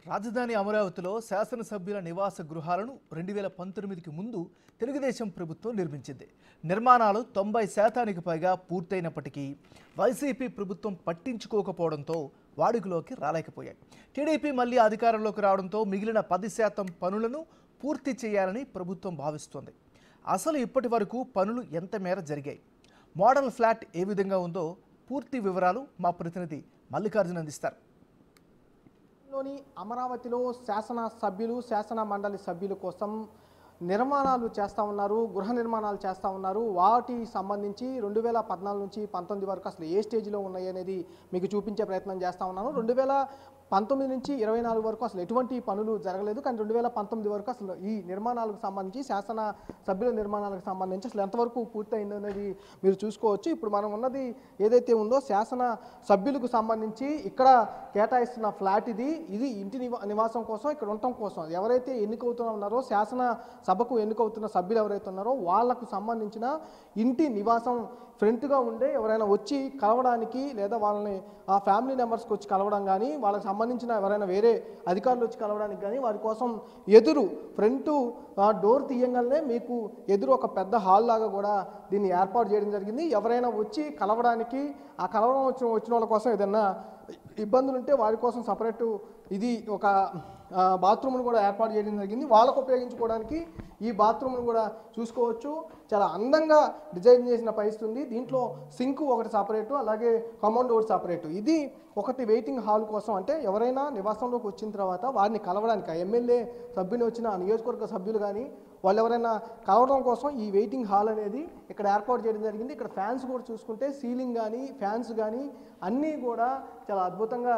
రాజధాని అమరావతిలో శాసనసభ్యుల నివాస గృహాలను 2019కి ముందు తెలుగుదేశం ప్రభుత్వం నిర్మించింది. నిర్మాణాలు 90% పైగా పూర్తయినప్పటికీ వైసీపీ ప్రభుత్వం పట్టించుకోకపోవడంతో వాడుకలోకి రాలేకపోయాయి. టీడీపీ మళ్లీ అధికారంలోకి రావడంతో మిగిలిన 10% పనులను పూర్తి చేయాలని ప్రభుత్వం భావిస్తోంది. అసలు ఇప్పటి వరకు పనులు ఎంత మేర జరిగాయి, మోడల్ ఫ్లాట్ ఏ విధంగా ఉందో పూర్తి వివరాలు మా ప్రతినిధి మల్లికార్జున అందిస్తారు. అమరావతిలో శాసన సభ్యులు శాసన మండలి సభ్యుల కోసం నిర్మాణాలు చేస్తూ ఉన్నారు, గృహ నిర్మాణాలు చేస్తూ ఉన్నారు. వాటి సంబంధించి 2014 నుంచి 19 వరకు అసలు ఏ స్టేజ్లో ఉన్నాయి అనేది మీకు చూపించే ప్రయత్నం చేస్తూ ఉన్నాను. 2019 నుంచి 24 వరకు అసలు ఎటువంటి పనులు జరగలేదు, కానీ 2019 వరకు అసలు ఈ నిర్మాణాలకు సంబంధించి శాసన సభ్యుల నిర్మాణాలకు సంబంధించి అసలు ఎంతవరకు పూర్తయింది అనేది మీరు చూసుకోవచ్చు. ఇప్పుడు మనం ఉన్నది ఏదైతే ఉందో శాసన సభ్యులకు సంబంధించి ఇక్కడ కేటాయిస్తున్న ఫ్లాట్ ఇది ఇంటి నివాసం కోసం, ఇక్కడ ఉండటం కోసం ఎవరైతే ఎన్నికవుతూ ఉన్నారో శాసన సభకు ఎన్నికవుతున్న సభ్యులు ఎవరైతే ఉన్నారో వాళ్లకు సంబంధించిన ఇంటి నివాసం ఫ్రంట్గా ఉండే ఎవరైనా వచ్చి కలవడానికి లేదా వాళ్ళని ఆ ఫ్యామిలీ మెంబర్స్కి వచ్చి కలవడం కానీ, వాళ్ళకి సంబంధించిన ఎవరైనా వేరే అధికారులు వచ్చి కలవడానికి కానీ వారి కోసం ఎదురు ఫ్రంట్ డోర్ తీయంగానే మీకు ఎదురు ఒక పెద్ద హాల్ లాగా కూడా దీన్ని ఏర్పాటు చేయడం జరిగింది. ఎవరైనా వచ్చి కలవడానికి ఆ కలవడం వచ్చిన వాళ్ళ కోసం ఏదైనా ఇబ్బందులు ఉంటే వారి కోసం సపరేటు ఇది ఒక బాత్రూమ్ను కూడా ఏర్పాటు చేయడం జరిగింది. వాళ్ళకు ఉపయోగించుకోవడానికి ఈ బాత్రూమ్ను కూడా చూసుకోవచ్చు. చాలా అందంగా డిజైన్ చేసిన పరిస్థితి. దీంట్లో సింక్ ఒకటి సపరేటు, అలాగే కమౌండ్ ఒకటి సపరేటు. ఇది ఒకటి వెయిటింగ్ హాల్ కోసం, అంటే ఎవరైనా నివాసంలోకి వచ్చిన తర్వాత వారిని కలవడానికి ఎమ్మెల్యే సభ్యులు వచ్చిన నియోజకవర్గ సభ్యులు కానీ వాళ్ళు ఎవరైనా కలవడం కోసం ఈ వెయిటింగ్ హాల్ అనేది ఇక్కడ ఏర్పాటు చేయడం జరిగింది. ఇక్కడ ఫ్యాన్స్ కూడా చూసుకుంటే సీలింగ్ కానీ ఫ్యాన్స్ కానీ అన్నీ కూడా చాలా అద్భుతంగా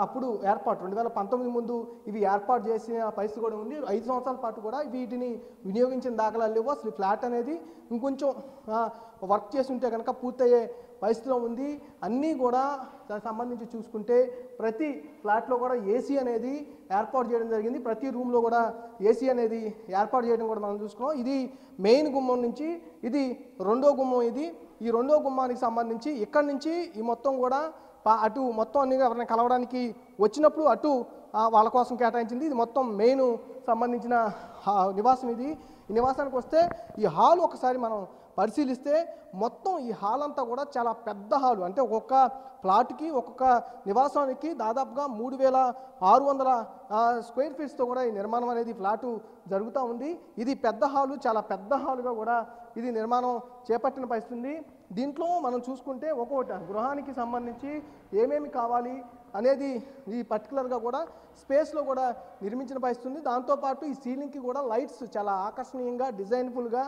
అప్పుడు ఏర్పాటు 2019 ముందు ఇవి ఏర్పాటు చేసిన పరిస్థితి కూడా ఉంది. 5 సంవత్సరాల పాటు కూడా వీటిని వినియోగించిన దాఖలాలు లేవు. అసలు ఫ్లాట్ అనేది ఇంకొంచెం వర్క్ చేసి ఉంటే కనుక పూర్తయ్యే పరిస్థితిలో ఉంది. అన్నీ కూడా దానికి సంబంధించి చూసుకుంటే ప్రతి ఫ్లాట్లో కూడా ఏసీ అనేది ఏర్పాటు చేయడం జరిగింది. ప్రతి రూమ్లో కూడా ఏసీ అనేది ఏర్పాటు చేయడం కూడా మనం చూసుకున్నాం. ఇది మెయిన్ గుమ్మం నుంచి ఇది రెండో గుమ్మం. ఈ రెండో గుమ్మానికి సంబంధించి ఇక్కడి నుంచి ఈ మొత్తం కూడా అటు మొత్తం అన్ని ఎవరైనా కలవడానికి వచ్చినప్పుడు అటు వాళ్ళ కోసం కేటాయించింది. ఇది మొత్తం మెయిన్ సంబంధించిన నివాసం. ఈ నివాసానికి వస్తే ఈ హాల్ ఒకసారి మనం పరిశీలిస్తే మొత్తం ఈ హాల్ అంతా కూడా చాలా పెద్ద హాలు, అంటే ఒక్కొక్క ప్లాట్కి ఒక్కొక్క నివాసానికి దాదాపుగా 3600 స్క్వేర్ ఫీట్స్తో కూడా ఈ నిర్మాణం అనేది ఫ్లాటు జరుగుతూ ఉంది. ఇది పెద్ద హాలు, చాలా పెద్ద హాలుగా కూడా ఇది నిర్మాణం చేపట్టిన పరిస్థితి. దీంట్లో మనం చూసుకుంటే ఒక్కొక్క గృహానికి సంబంధించి ఏమేమి కావాలి అనేది ఈ పర్టికులర్గా కూడా స్పేస్లో కూడా నిర్మించిన పరిస్థితి. దాంతోపాటు ఈ సీలింగ్కి కూడా లైట్స్ చాలా ఆకర్షణీయంగా డిజైన్ఫుల్గా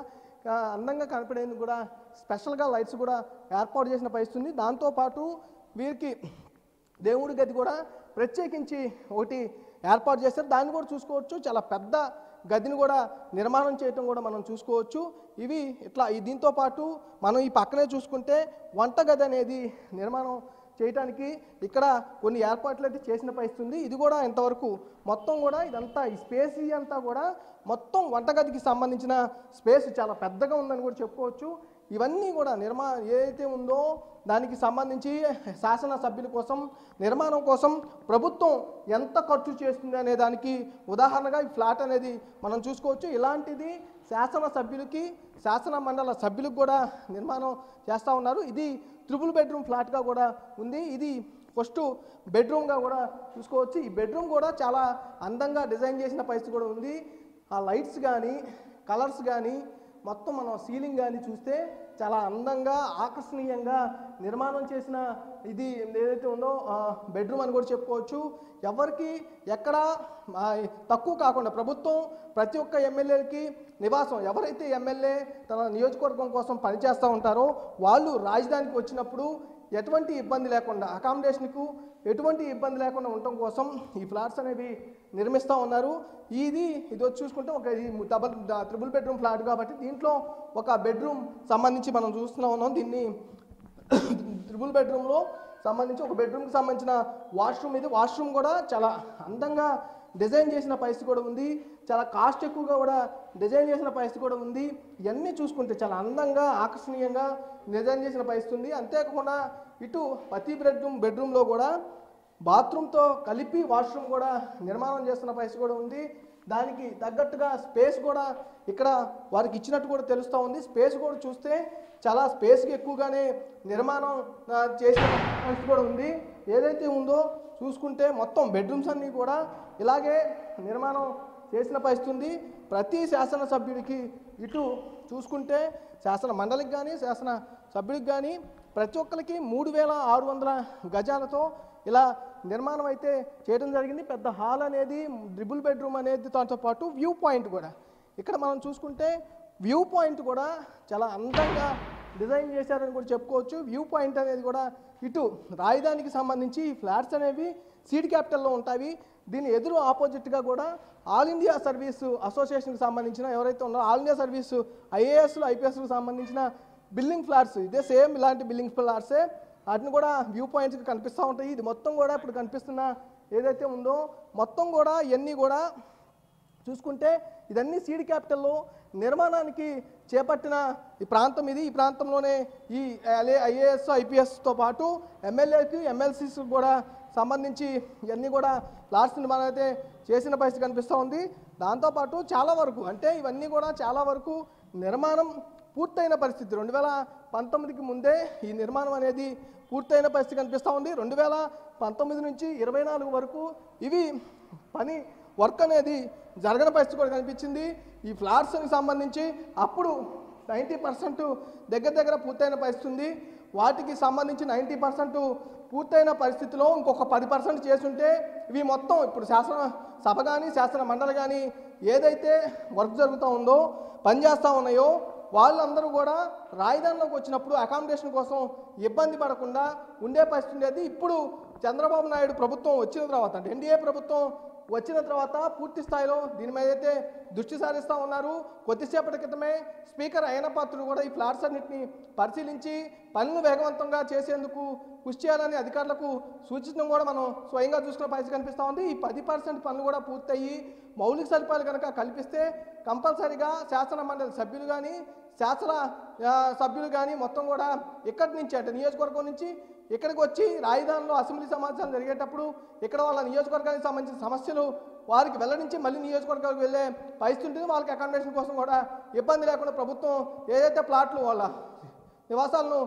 అందంగా కనపడేందుకు కూడా స్పెషల్గా లైట్స్ కూడా ఏర్పాటు చేసిన పరిస్థితి. దాంతోపాటు వీరికి దేవుడి గది కూడా ప్రత్యేకించి ఒకటి ఏర్పాటు చేస్తారు, దాన్ని కూడా చూసుకోవచ్చు. చాలా పెద్ద గదిని కూడా నిర్మాణం చేయటం కూడా మనం చూసుకోవచ్చు. ఇవి ఇట్లా దీంతో పాటు మనం ఈ పక్కనే చూసుకుంటే వంటగది అనేది నిర్మాణం చేయడానికి ఇక్కడ కొన్ని ఏర్పాట్లు అయితే చేసిన పరిస్థితి. ఇది కూడా ఇంతవరకు మొత్తం కూడా ఇదంతా ఈ స్పేస్ అంతా కూడా మొత్తం వంటగదికి సంబంధించిన స్పేస్ చాలా పెద్దగా ఉందని కూడా చెప్పుకోవచ్చు. ఇవన్నీ కూడా ఏదైతే ఉందో దానికి సంబంధించి శాసన సభ్యుల కోసం నిర్మాణం కోసం ప్రభుత్వం ఎంత ఖర్చు చేస్తుంది అనే దానికి ఉదాహరణగా ఈ ఫ్లాట్ అనేది మనం చూసుకోవచ్చు. ఇలాంటిది శాసన సభ్యులకి శాసన మండల సభ్యులకు కూడా నిర్మాణం చేస్తూ ఉన్నారు. ఇది 3 బెడ్రూమ్ ఫ్లాట్గా కూడా ఉంది. ఇది ఫస్ట్ బెడ్రూమ్గా కూడా చూసుకోవచ్చు. ఈ బెడ్రూమ్ కూడా చాలా అందంగా డిజైన్ చేసిన పరిస్థితి కూడా ఉంది. ఆ లైట్స్ కానీ కలర్స్ కానీ మొత్తం మనం సీలింగ్ కానీ చూస్తే చాలా అందంగా ఆకర్షణీయంగా నిర్మాణం చేసిన ఇది ఏదైతే ఉందో బెడ్రూమ్ అని కూడా చెప్పుకోవచ్చు. ఎవరికి ఎక్కడ తక్కువ కాకుండా ప్రభుత్వం ప్రతి ఒక్క ఎమ్మెల్యేలకి నివాసం, ఎవరైతే ఎమ్మెల్యే తన నియోజకవర్గం కోసం పనిచేస్తూ ఉంటారో వాళ్ళు రాజధానికి వచ్చినప్పుడు ఎటువంటి ఇబ్బంది లేకుండా అకామిడేషన్కు ఎటువంటి ఇబ్బంది లేకుండా ఉండటం కోసం ఈ ఫ్లాట్స్ అనేవి నిర్మిస్తూ ఉన్నారు. ఇది వచ్చి చూసుకుంటే ఒక 3 బెడ్రూమ్ ఫ్లాట్ కాబట్టి దీంట్లో ఒక బెడ్రూమ్ సంబంధించి మనం చూస్తూ ఉన్నాం. దీన్ని 3 బెడ్రూమ్లో సంబంధించి ఒక బెడ్రూమ్కి సంబంధించిన వాష్రూమ్. ఇది వాష్రూమ్ కూడా చాలా అందంగా డిజైన్ చేసిన పరిస్థితి కూడా ఉంది. చాలా కాస్ట్ ఎక్కువగా కూడా డిజైన్ చేసిన పరిస్థితి కూడా ఉంది. ఇవన్నీ చూసుకుంటే చాలా అందంగా ఆకర్షణీయంగా డిజైన్ చేసిన పరిస్థితి ఉంది. అంతేకాకుండా ఇటు ప్రతి బెడ్రూమ్లో కూడా బాత్రూమ్తో కలిపి వాష్రూమ్ కూడా నిర్మాణం చేస్తున్న పరిస్థితి కూడా ఉంది. దానికి తగ్గట్టుగా స్పేస్ కూడా ఇక్కడ వారికి ఇచ్చినట్టు కూడా తెలుస్తూ ఉంది. స్పేస్ కూడా చూస్తే చాలా స్పేస్కి ఎక్కువగానే నిర్మాణం చేసిన పరిస్థితి కూడా ఉంది. ఏదైతే ఉందో చూసుకుంటే మొత్తం బెడ్రూమ్స్ అన్నీ కూడా ఇలాగే నిర్మాణం చేసిన పరిస్థితి ఉంది. ప్రతి శాసనసభ్యుడికి ఇటు చూసుకుంటే శాసన మండలికి కానీ శాసన సభ్యుడికి కానీ ప్రతి ఒక్కరికి 3600 గజాలతో ఇలా నిర్మాణం అయితే చేయడం జరిగింది. పెద్ద హాల్ అనేది, ట్రిపుల్ బెడ్రూమ్ అనేది, దాంతో పాటు వ్యూ పాయింట్ కూడా ఇక్కడ మనం చూసుకుంటే వ్యూ పాయింట్ కూడా చాలా అందంగా డిజైన్ చేశారని కూడా చెప్పుకోవచ్చు. వ్యూ పాయింట్ అనేది కూడా ఇటు రాజధానికి సంబంధించి ఈ ఫ్లాట్స్ అనేవి సీడ్ క్యాపిటల్లో ఉంటాయి. దీని ఎదురు ఆపోజిట్గా కూడా ఆల్ ఇండియా సర్వీసు అసోసియేషన్కి సంబంధించిన ఎవరైతే ఉన్నారో ఆల్ ఇండియా సర్వీసు ఐఏఎస్లు ఐపీఎస్లకు సంబంధించిన బిల్డింగ్ ఫ్లాట్స్, ఇదే సేమ్ ఇలాంటి బిల్డింగ్ ఫ్లాట్సే, వాటిని కూడా వ్యూ పాయింట్స్కి కనిపిస్తూ ఉంటాయి. ఇది మొత్తం కూడా ఇప్పుడు కనిపిస్తున్న ఏదైతే ఉందో మొత్తం కూడా ఇవన్నీ కూడా చూసుకుంటే ఇదన్నీ సీడ్ క్యాపిటల్లో నిర్మాణానికి చేపట్టిన ఈ ప్రాంతం ఇది. ఈ ప్రాంతంలోనే ఈ ఐఏఎస్ ఐపీఎస్తో పాటు ఎమ్మెల్యేకి ఎమ్మెల్సీస్కి కూడా సంబంధించి ఇవన్నీ కూడా ఫ్లాట్స్ నిర్మాణం అయితే చేసిన పరిస్థితి కనిపిస్తూ ఉంది. దాంతోపాటు చాలా వరకు అంటే ఇవన్నీ కూడా చాలా వరకు నిర్మాణం పూర్తయిన పరిస్థితి. 2019కి ముందే ఈ నిర్మాణం అనేది పూర్తయిన పరిస్థితి కనిపిస్తూ ఉంది. 2019 నుంచి 24 వరకు ఇవి పని వర్క్ అనేది జరగని పరిస్థితి కూడా కనిపించింది. ఈ ఫ్లాట్స్కి సంబంధించి అప్పుడు 90% దగ్గర పూర్తయిన పరిస్థితి ఉంది. వాటికి సంబంధించి 90% పూర్తయిన పరిస్థితిలో ఇంకొక 10% చేసుంటే ఇవి మొత్తం ఇప్పుడు శాసన సభ కానీ శాసన మండలి కానీ ఏదైతే వర్క్ జరుగుతూ ఉందో పనిచేస్తూ ఉన్నాయో వాళ్ళందరూ కూడా రాజధానిలోకి వచ్చినప్పుడు అకామిడేషన్ కోసం ఇబ్బంది పడకుండా ఉండే పరిస్థితి ఉండేది. ఇప్పుడు చంద్రబాబు నాయుడు ప్రభుత్వం వచ్చిన తర్వాత అంటే ఎన్డీఏ ప్రభుత్వం వచ్చిన తర్వాత పూర్తి స్థాయిలో దీని మీద అయితే దృష్టి సారిస్తూ ఉన్నారు. కొద్దిసేపటి క్రితమే స్పీకర్ అయ్యన్న పాత్రుడు కూడా ఈ ఫ్లాట్స్ అన్నింటినీ పరిశీలించి పనులు వేగవంతంగా చేసేందుకు కృషి చేయాలని అధికారులకు సూచించడం కూడా మనం స్వయంగా చూసుకున్న పరిస్థితి కనిపిస్తూ ఉంది. ఈ 10% పనులు కూడా పూర్తయ్యి మౌలిక సదుపాయాలు కనుక కల్పిస్తే కంపల్సరీగా శాసన మండలి సభ్యులు కానీ శాసన సభ్యులు కానీ మొత్తం కూడా ఇక్కడి నుంచి అంటే నియోజకవర్గం నుంచి ఇక్కడికి వచ్చి రాజధానిలో అసెంబ్లీ సమావేశాలు జరిగేటప్పుడు ఇక్కడ వాళ్ళ నియోజకవర్గానికి సంబంధించిన సమస్యలు వారికి వెల్లడించి మళ్ళీ నియోజకవర్గాలకు వెళ్ళే పరిస్థితి ఉంటుంది. వాళ్ళకి అకామిడేషన్ కోసం కూడా ఇబ్బంది లేకుండా ప్రభుత్వం ఏదైతే ప్లాట్లు వాళ్ళ నివాసాలను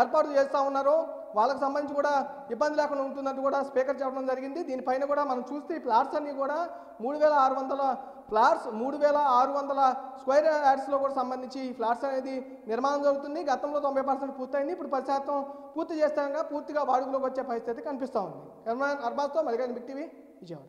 ఏర్పాటు చేస్తూ ఉన్నారో వాళ్ళకి సంబంధించి కూడా ఇబ్బంది లేకుండా ఉంటుందంటూ కూడా స్పీకర్ చెప్పడం జరిగింది. దీనిపైన కూడా మనం చూస్తే ఈ ప్లాట్స్ అన్నీ కూడా 3600 ఫ్లాట్స్ 3600 స్క్వేర్ యార్డ్స్లో కూడా సంబంధించి ఈ ఫ్లాట్స్ అనేది నిర్మాణం జరుగుతుంది. గతంలో 90% పూర్తయింది. ఇప్పుడు 10% పూర్తి చేస్తాక పూర్తిగా వాడుకలోకి వచ్చే పరిస్థితి కనిపిస్తూ ఉంది. అర్బాస్తో మల్లికార్జున బిగ్ టీవీ విజయవాడ.